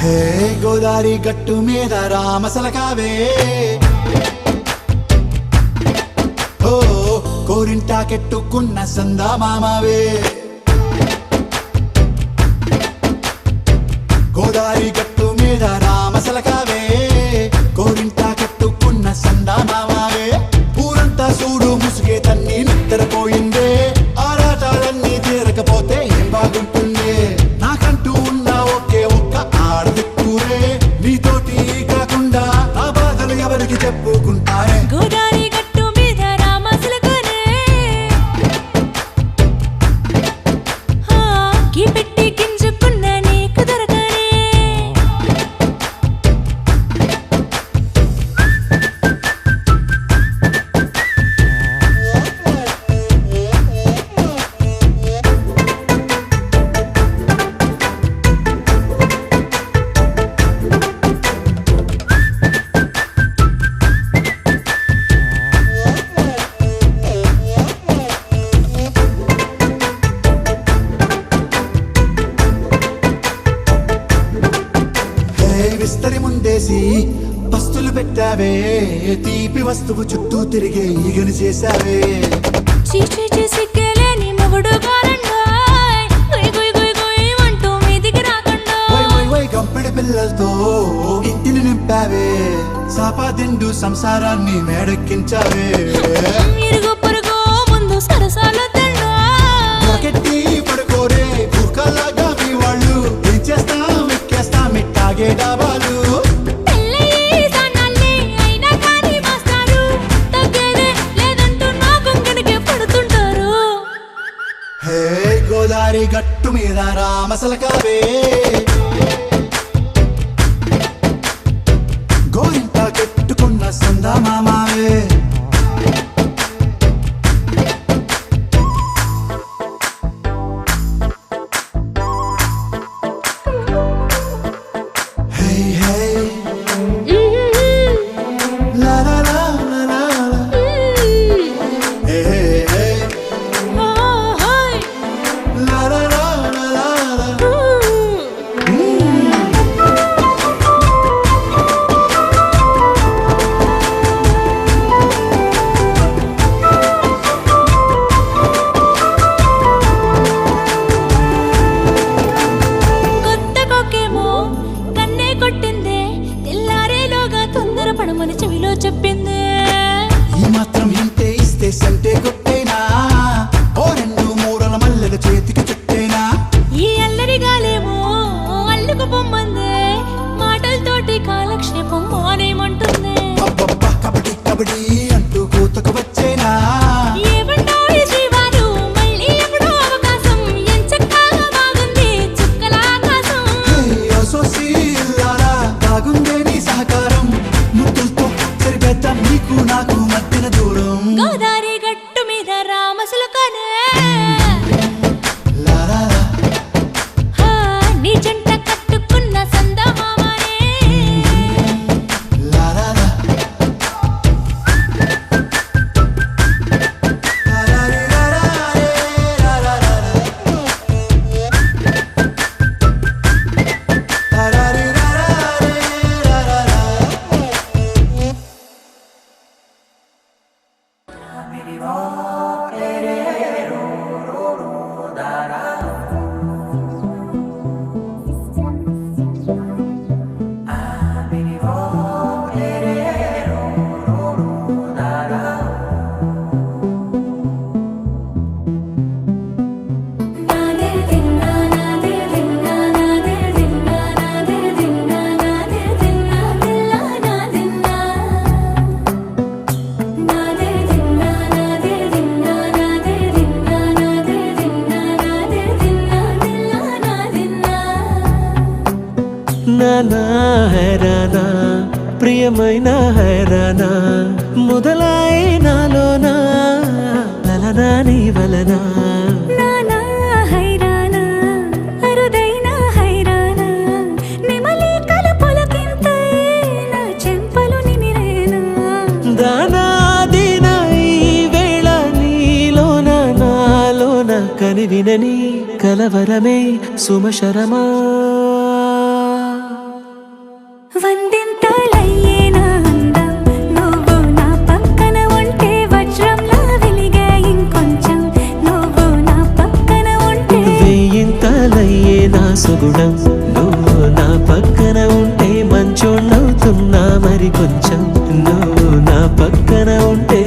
హే గోదారి గట్టు మీద రామసలకావే ఓ కోరింటాకెట్టుకున్న సందా మామావే గోదారి గట్టు మీద రామసలకావే కోరింటాకెట్టుకున్న సందా మామావే ఊరంతా చూడు ముసుగే తన్ని నిద్రపోయిందే ఆరాటాలన్నీ తీరకపోతే ఏం బాగుంటుంది నాకంటూ ఉన్న ఒకే ఒక్క ఆడదిక్కురే నీతోటి కాకుండా ఆ బాధలు ఎవరికి చెప్పుకుంటారే గోదారి గట్టు మీద రామసలకానే పెట్టి గింజుకున్న నీకు దొరకనే విస్తరి ముందేసి పస్తులు పెట్టావే తీపి వస్తువు చుట్టూ తిరిగే ఈగని చేశావే సిగ్గలేని మొగుడు కారండాయ్ గుయ్ గుయ్ గుయ్ గుయ్ అంటూ మీదికి రాకుండా గంపెడి పిల్లలతో ఇంటిని నింపావే సాపాదిండు సంసారాన్ని మేడెక్కించావే ఇరుగు పొరుగు ముందు సరసాల తండా రాకెట్టి పడుకోరే భూకాలాగా మీ వాళ్ళు ఏం చేస్తాం ఎక్కేస్తాం ఇట్టాగే డాబాలు హే గోదారి గట్టు మీద రామసలకావే గోరింట కెట్టుకున్న సందా మామావే హే హే లా లా లా లా లా లా. హే హే హే లా లా లా లా లా లా. కొత్త కొక్కేమో కన్నే కొట్టిందే తెల్లారేలోగా తొందర పడమని చెవిలో చెప్పిందే ఈ మాత్రం ఇంటే ఇస్తే సంటే కొట్టేనా ఓ రెండు మూరల మల్లెల చేతికి చుట్టేనా ఈ అల్లరి గాలేమో అల్లుకు పొమ్మందే మాటలతోటి కాలక్షేపం మానేమంటుంది అబ్బబ్బా కబడ్డీ కబడ్డీ అంటూ కూతకు వచ్చేనా ఏమంటాయి జీవాలు మళ్ళీ ఎప్పుడో అవకాశం ఎంచక్కా బాగుంది చుక్కల ఆకాశం సోసి ఇల్లారా బాగుందే నీ సహకారం ముద్దులతో సరిపెద్దాం నీకు నాకు మధ్యన దూరం గోదారి గట్టు మీద రామసలకానే లా లా లా. నీ జంట కట్టుకున్న సందమామనే లా లా లా. లా లా రీ లా లా రే లా లా లా లా. లా లా రీ లా లా రే లా లా లా. నాదే దిన్నా నాదే దిన్నా నాదే దిన్నా నాదే దిన్నా నాదే దిన్నా దిల్లా నాదిన్నా నాదే దిన్నా నాదే దిన్నా నాదే దిన్నా నాదే దిన్నా నాదే దిన్నా దిల్లా నాదిన్నా నానా హైరానా ప్రియమైన హైరానా మొదలై నాలోనా లలనా నీ వలనా నానా హైరానా అరుదైన హైరానా నెమలి కలుపులకింతై నా చెంపలు నిమిరేనా దానాదిన ఈ వేళ నీలోన నాలోన కనివినని కలవరమే సుమశరమా వందింతలయ్యేనా అందం నువ్వు నా పక్కన ఉంటే వజ్రంలా వెలిగే ఇంకొంచెం నువ్వు నా పక్కన ఉంటే వేయింతలయ్యే నా సుగుణం నువ్వు నా పక్కన ఉంటే మంచోళ్ళవుతున్నా మరి కొంచెం నువ్వు నా పక్కన ఉంటే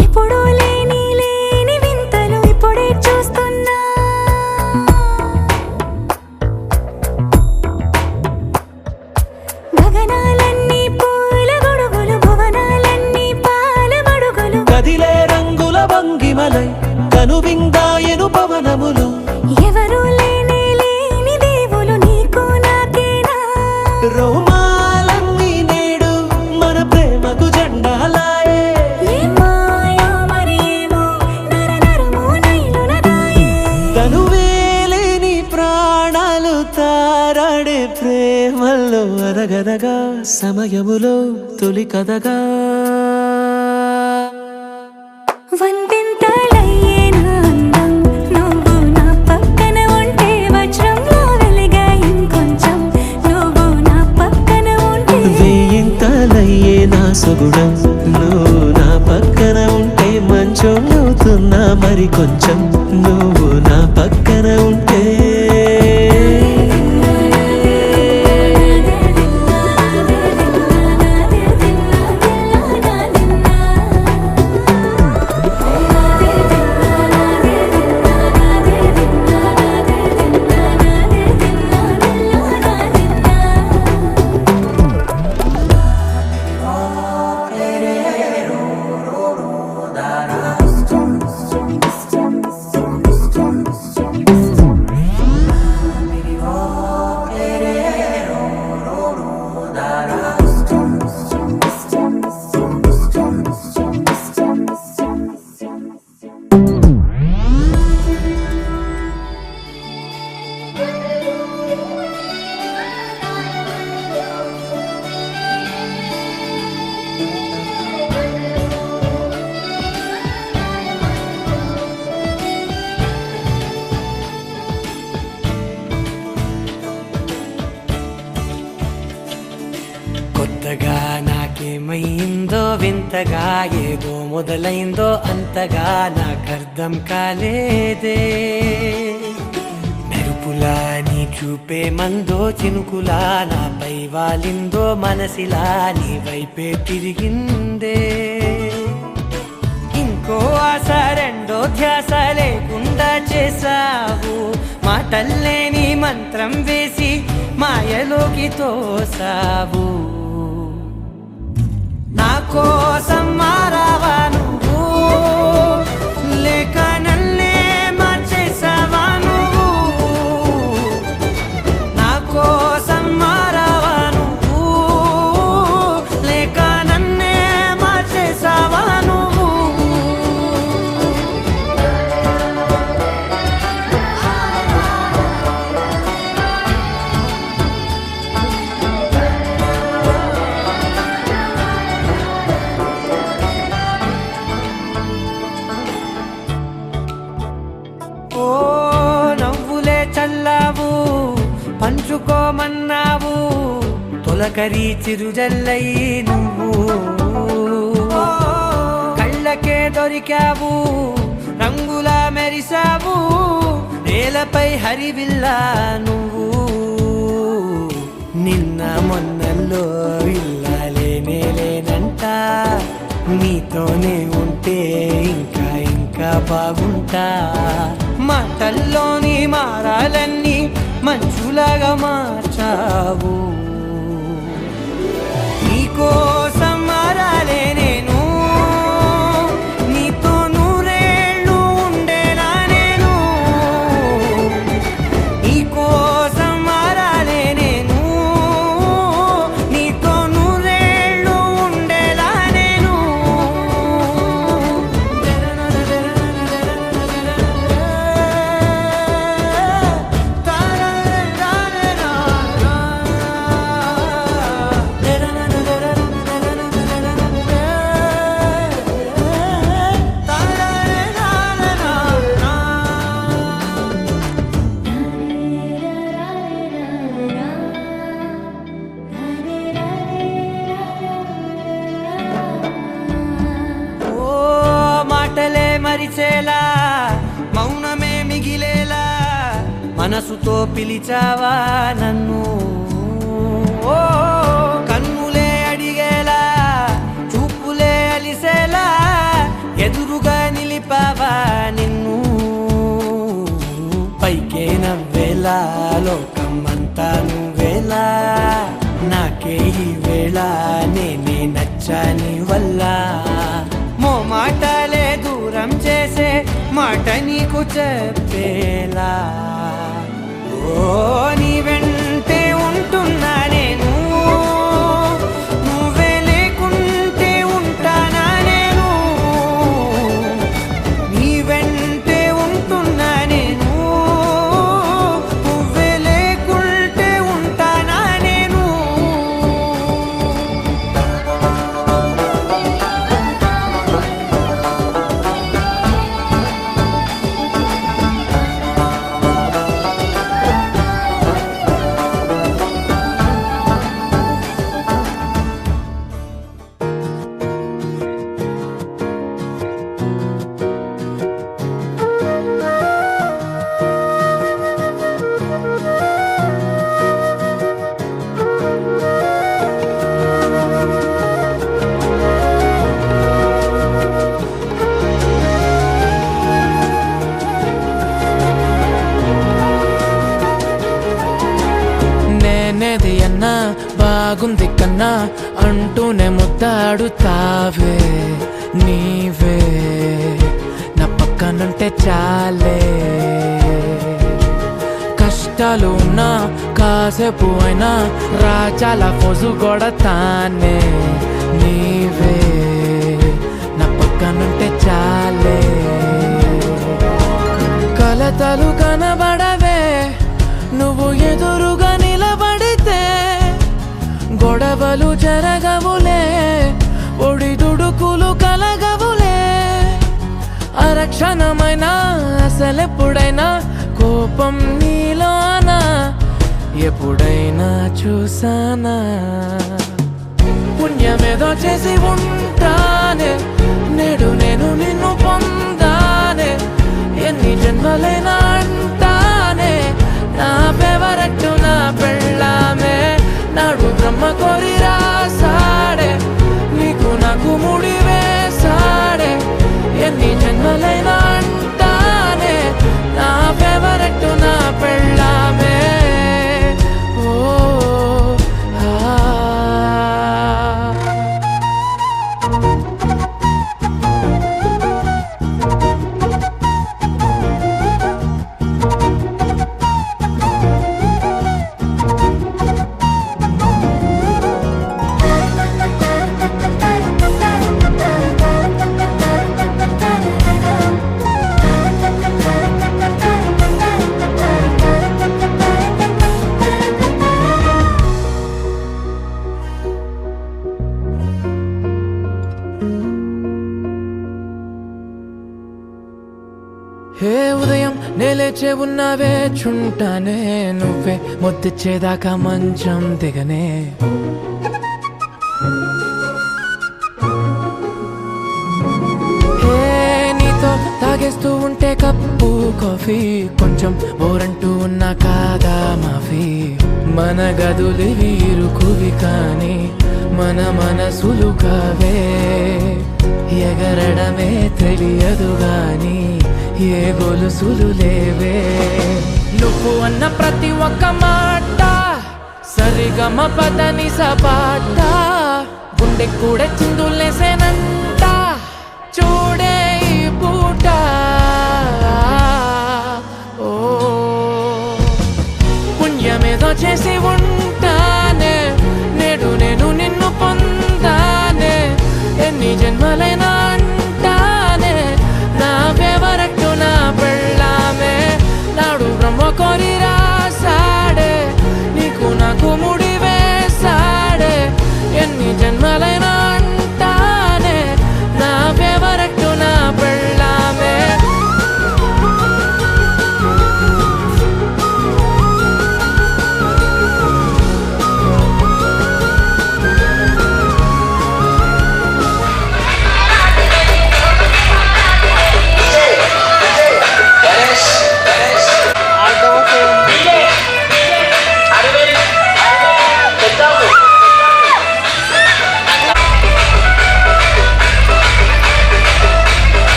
ఎప్పుడూ లేని వింతలు ఇప్పుడే చూస్తున్నా గగనాలన్నీ పూల గొడుగులు భువనాలన్నీ పాల మడుగులు కదిలే రంగుల భంగిమలై కనువిందాయను పవనములు ఎవరూ లేని దేవులు నీకు నాకేనా రోమాలన్నీ నేడు మన ప్రేమకు జెండాలాయే ఏమాయో మరి ఏమో నరనరమో నైలున దాయే తనువేలేని ప్రాణాలు తారాడే ప్రేమల్లో అనగనగా సమయములో తొలి కథగా వందింతలయ్యేనా అందం నువ్వు నా పక్కన ఉంటే వజ్రంలా వెలిగే ఇంకొంచెం నువ్వు నా పక్కన ఉంటే వేయింతలయ్యే నా సుగుణం నువ్వు నా పక్కన ఉంటే మంచోళ్ళవుతున్నా మరి కొంచెం నువ్వు నా పక్కన ఉంటే కొత్తగా నాకేమైందో వింతగా ఏదో మొదలైందో అంతగా నాకర్థం కాలేదే మెరుపులా నీ చూపే మందో చినుకులా నాపై వాలిందో మనసిలా నీ వైపే తిరిగిందే ఇంకో ఆశ రెండో ధ్యాస లేకుండా చేసావు మాటల్లే నీ మంత్రం వేసి మాయలోకి తోసావు నా కోసం మారావా నువ్వు లేక నన్నే మార్చేసావా నువ్వు నా కోసం మారావా నువ్వు లేక నన్నే మార్చేసావా నువ్వు పంచుకోమన్నావు తొలకరి చిరుజల్లై నువ్వు కళ్ళకే దొరికావు రంగులా మెరిసావు నేలపై హరివిల్లా నువ్వు నిన్న మొన్నల్లో ఇలా లేనంట నీతోనే ఉంటే ఇంకా ఇంకా బాగుంటా మాటల్లోని మారాలన్నీ మంచులాగా మార్చావు నీకోసం మారాలే నేను నీతో నూరేళ్ళు ఉండేలా నేను నీకోసం మారాలే నేను నీతో నూరేళ్ళు ఉండేలా నేను మాటలే మరిచేలా మౌనమే మిగిలేలా మనసుతో పిలిచావా నన్ను ఓ కన్నులే అడిగేలా చూపులే అలిసేలా ఎదురుగా నిలిపావా నిన్ను పైకే నవ్వేలా లోకమంతా నువ్వేలా నాకే ఈ వేళ నేనే నచ్చని వల్ల మాటలే దూరం చేసే మాట నీకు చెప్పేలా ఓ నీ వెంటే ఉంటున్నా నేను నువ్వే లేకుంటే ఉంటానా నేను నీ వెంటే ఉంటున్నా నేను నువ్వే లేకుంటే ఉంటానా నేను నేనేది అన్నా బాగుంది కన్నా అంటూనే ముద్దాడుతావే నీవే నా పక్కనుంటే చాలే కష్టాలు ఉన్నా కాసేపు అయినా రాజాల ఫోజు కొడతానే నీవే నా పక్కనుంటే చాలే కలతలు కనబడవే నువ్వు ఎదురుగా నిలబడితే గొడవలు జరగవులే ఒడిదుడుకులు కలగవులే అరక్షణమైనా అసలెప్పుడైనా కోపం నీలోనా ఎప్పుడైనా చూసానా పుణ్యమేదో చేసి ఉంటానే నేడు నేను నిన్ను పొందానే ఎన్ని జన్మలైనా అంటానే నా ఫేవరెట్ నా పెళ్ళామే నాడు బ్రహ్మ కోరి రాసాడే నీకు నాకు ముడి వేసాడే ఎన్ని జన్మలైనా అంటానే నా ఫేవరెట్ నా పెళ్ళామే ఓ హే ఉదయం నేలేచే ఉన్నావే చుంటానే నువ్వే ముద్దిచ్చేదాకా మంచం దిగనే తాగేస్తూ ఉంటే కప్పు కాఫీ కొంచెం బోరంటూ ఉన్నా కాదా మాఫీ మన గదులివి ఇరుకువి కానీ మన మనసులు కావే ఎగరడమే తెలియదు గాని ఏ గొలుసులు లేవే నువ్వు అన్న ప్రతి ఒక్క మాట సరిగమ పదని సపాట గుండె కూడా చిందులేసేనంట చూడే ఈ పూట ఓ పుణ్యమేదో చేసి ఉంటానే నేడు నేను నిన్ను పొందానే ఎన్ని జన్మలైనా అంటానే నా ఫేవరెట్ నా పెళ్ళామే నాడు బ్రహ్మ కోరి రాసాడే నీకు నాకు ముడి వేసాడే ఎన్ని జన్మలైనా అంటానే నా ఫేవరెట్ నా పెళ్ళామే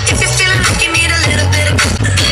If you're feeling like you need a little bit of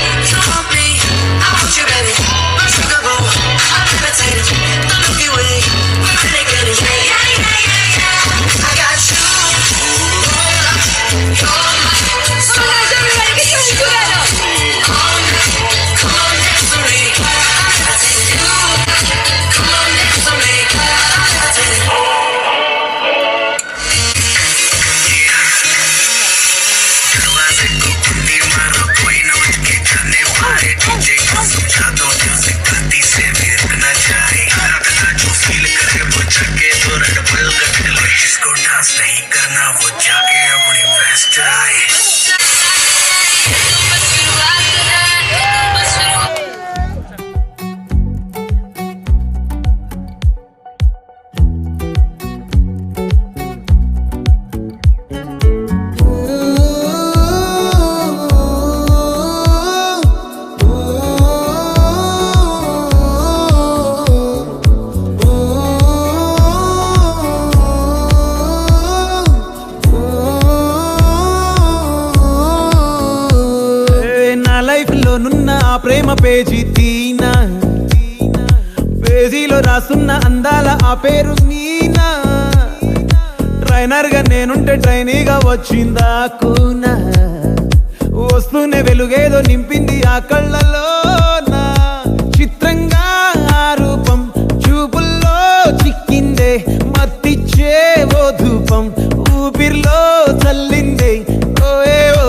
నా లైఫ్ లో నున్న ఆ ప్రేమ పేజీ తీనా, పేజీలో రాసున్న అందాల ఆ పేరు మీనా. ట్రైనర్ గా నేనుంటే ట్రైనీగా వచ్చిందా కూనా, వస్తూనే వెలుగేదో నింపింది ఆ కళ్ళలో. నా చిత్రంగా ఆ రూపం చూపుల్లో చిక్కిందే, మత్తిచ్చే ఓ ధూపం ఊపిరిలో చల్లిందే. ఓయే ఓ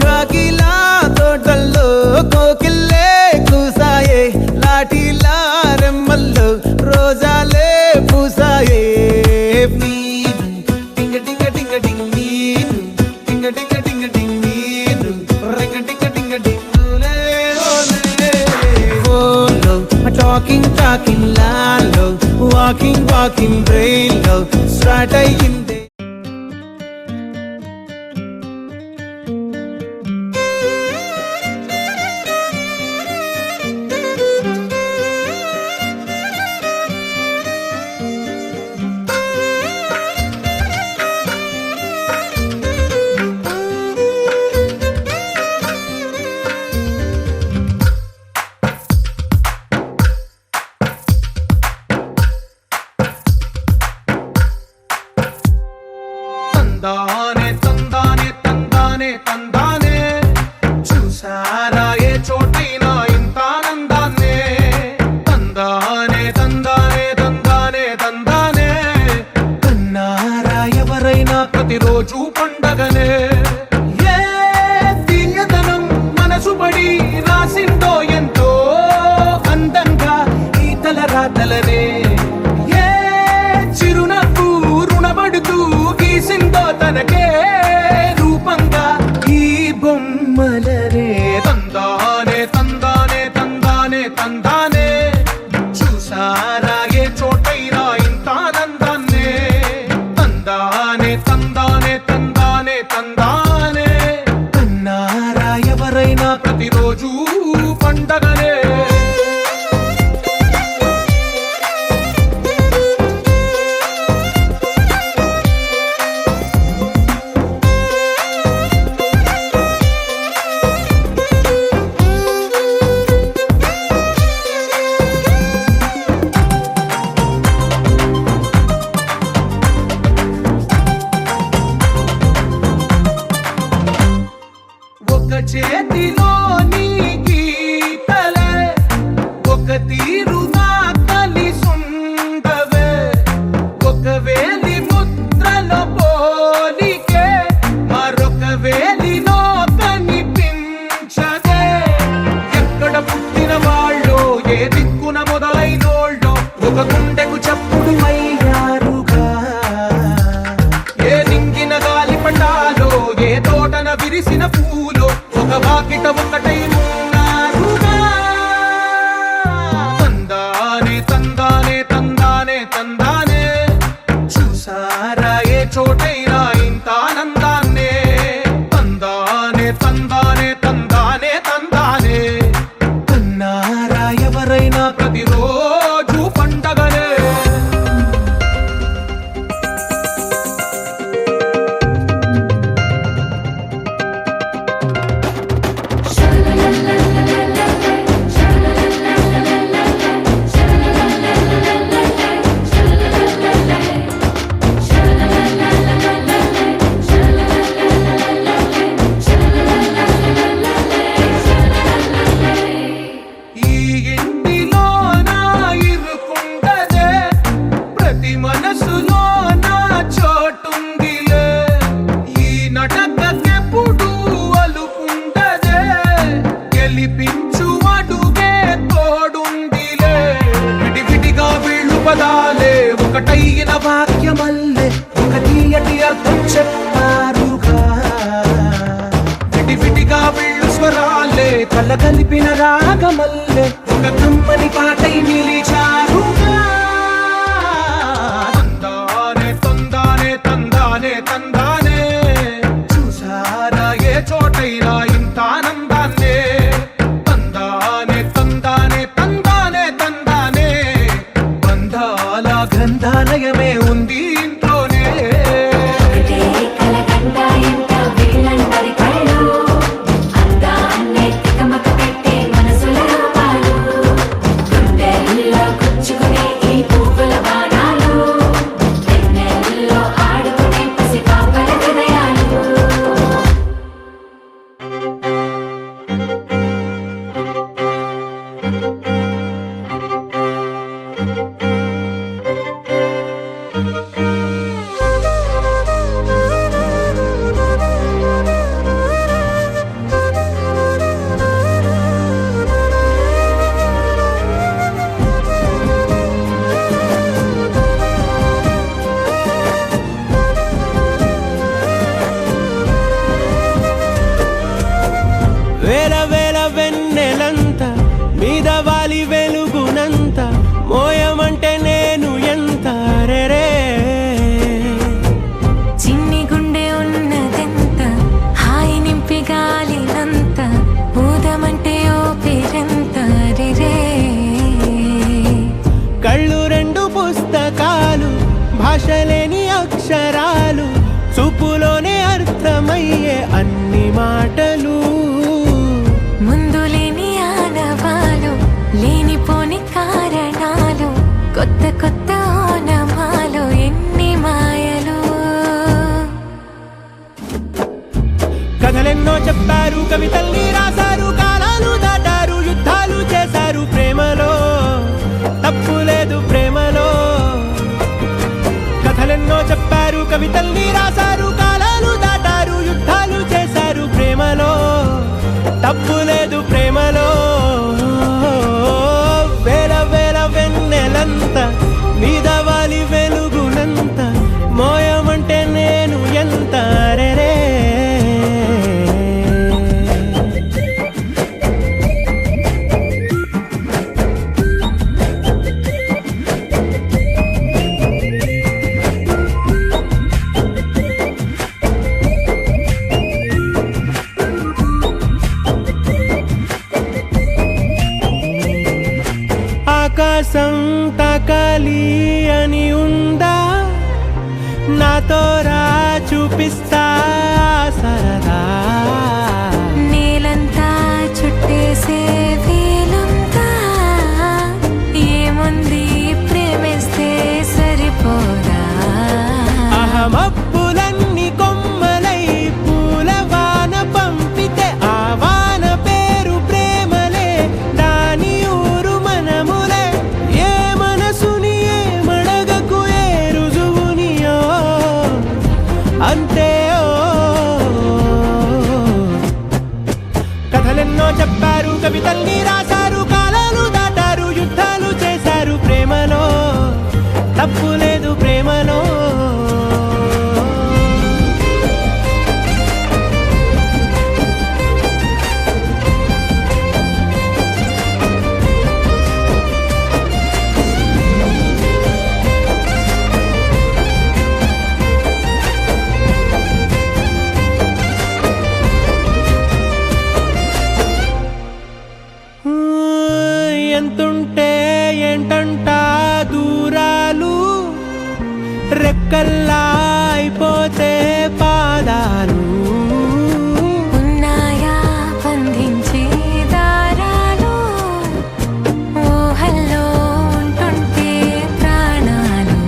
కాకిలా తోటల్లో కోకిల్లే కూసాయే, లాఠీలా రెమ్మల్లో రోజాలే పూసాయే. టింగ టింగ టింగ టింగ్ నీరు, టింగ టింగ టింగ టింగ్ నీరు, రింగ టింగ టింగ టింగులే ఓలే. ఫోన్లో టాకింగ్ టాకింగ్ లాలో, వాకింగ్ వాకింగ్ బ్రెయిన్లో స్టార్ట్ అయ్యిందే. తందానే తందానే తందానే తందానే, చూసారా ఏ చోటైనా ఇంత ఆనందాన్నే. తందానే తందానే తందానే తందానే, కన్నారా ఎవరైనా ప్రతిరోజు పండగనే. ఏ తీయదనం మనసు పడి రాసిందో ఎంతో అందంగా ఈ తల రాతలనే. ఏ చిరునవ్వు రుణపడుతూ గీసిందో తనకే రూపంగా ఈ బొమ్మలనే. తందానే తందానే తందానే తందానే, చూసారా ఏ చోటైనా ఇంత ఆనందాన్నే. తందానే తందానే తందానే తందానే, కన్నారా ఎవరైనా ప్రతిరోజు పండగనే. ఒక చేతిలో నీ గీతలే, ఒక తీరుగా కలిసుండవే. ఒక వేలి ముద్రలో పోలికే మరొక వేలిలో కనిపించదే. ఎక్కడ పుట్టిన వాళ్ళో ఏ దిక్కున మొదలైనోళ్ళో ఒక గుండెకు చప్పుడు అయ్యారుగా. ఏ నింగిన గాలి పటాలో ఏ తోటన విరిసిన పూలో ఒక వాకిట ఒకటై ఉన్నారుగా. తందానే తందానే తందానే తందానే, చూసారా ఏ చోటైనా ఇంత ఆనందాన్నే. తందానే తందానే తందానే తందానే, కన్నారా ఎవరైనా ప్రతిరోజు పండగనే. la la la la la la కళ్ళ కలిపిన రాగమల్లె ఒక కమ్మని పాటై నిలిచారుగా. తందానే తందానే తందానే తందానే చూసారా ఏ చోటైనా ఇంత ఆనందాన్నే. తందానే తందానే తందానే తందానే బంధాల గంధాలయమే ఉంది ఇంట్లోనే. ఒకటే కలకండ ఎంత వీళ్ళందరి కళ్ళు అందాన్నే తికమక పెట్టే మనసుల రూపాలు గుండెల్లో గుచ్చుకునే ఈ పువ్వుల బాణాలు వెన్నెల్లో ఆడుకునే పసిపాపల హృదయాలు. వేల వేల వెన్నెలంత మీద వాలి వెలుగునంత మోయమంటే నేను ఎంత రెరే. చిన్ని గుండె ఉన్నదెంత హాయి నింపి గాలినంత ఊదమంటే ఓ పేరెంత రే. కళ్ళు రెండు పుస్తకాలు భాష లేని అక్షరాలు చూపులోనే అర్థమయ్యే అన్ని మాటలు. ముందు లేని ఆనవాలు లేనిపోని కారణాలు కొత్త కొత్త ఓనమాలు ఎన్ని మాయలు. కథలెన్నో చెప్పారు కవితల్ని రాశారు కాలాలు దాటారు యుద్ధాలు చేశారు ప్రేమలో తప్పు లేదు ప్రేమలో. కథలెన్నో చెప్పారు కవితల్ని రాశారు కాలాలు దాటారు యుద్ధాలు చేశారు ప్రేమలో తప్పు లేదు ప్రేమలో. వేల వేల వెన్నెలంత మీద వాలి వెలుగునంత మోయమంటే నేను ఎంత రెరే. ఆకాశం తాకాలి అని ఉందా నాతో రా చూపిస్తా సరదా. నేలంతా చుట్టేసే వీలుందా ఏముంది ప్రేమిస్తే సరిపోదా. అహమప్పులన్నీ కొమ్మలై పూల వాన పంపితే ఆ వాన పేరు ప్రేమలే దాని ఊరు మనములే. ఏ మనసుని ఏ మడగకు ఏ రుజువునియో అంతే. కథలెన్నో చెప్పారు కవితల్ని రాశారు కాలాలు దాటారు యుద్ధాలు చేశారు ప్రేమలో తప్పు లేదు ప్రేమలో. ఎంతుంటే ఏంటంట దూరాలు రెక్కల్లా అయిపోతే పాదాలు. ఉన్నాయా బంధించే దారాలు ఊహల్లో ఉంటుంటే ప్రాణాలు.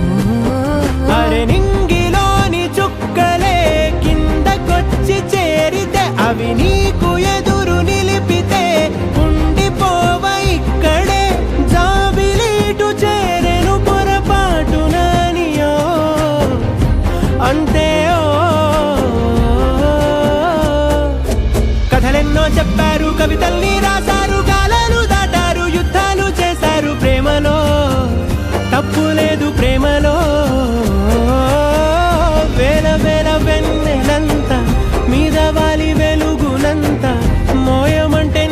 అరే నింగిలోని చుక్కలే కిందకొచ్చి చేరితే అవి నీకు ఎదురు నిలిపితే ఉండిపోవ ఇక్కడే జాబిలీటు చేరెను పొరపాటు నానియో అంతే. కథలెన్నో చెప్పారు కవితల్ని రాశారు కాలాలు దాటారు యుద్ధాలు చేశారు ప్రేమలో తప్పు లేదు ప్రేమలో. వేల వేల వెన్నెలంత మీద వాలి వెలుగునంత మోయమంటే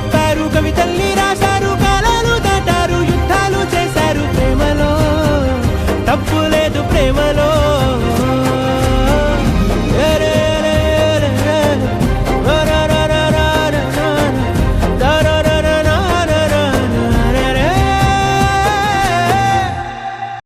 చెప్పారు, కవితల్ని రాశారు, కాలాలు దాటారు, యుద్ధాలు చేశారు. ప్రేమలో తప్పు లేదు, ప్రేమలో